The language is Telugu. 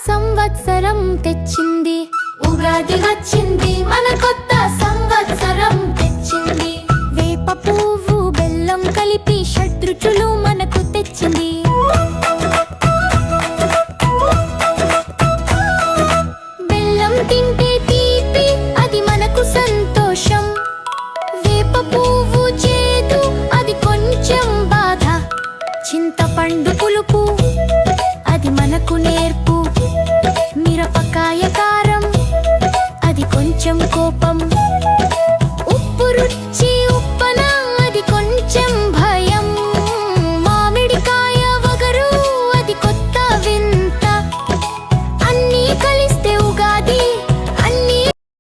సంవత్సరం తెచ్చింది. ఉగాది వచ్చింది, మన కొత్త సంవత్సరం తెచ్చింది. వేప పువ్వు బెల్లం కలిపి షడ్రుచులు మనకు తెచ్చింది. బెల్లం తింటే తీపి, అది మనకు సంతోషం. వేప పువ్వు చేదు, అది కొంచెం బాధ. చింతపండు పులుపు, అది మనకు నేర్పు. మిరపకాయ కారం, అది కొంచెం కోపం.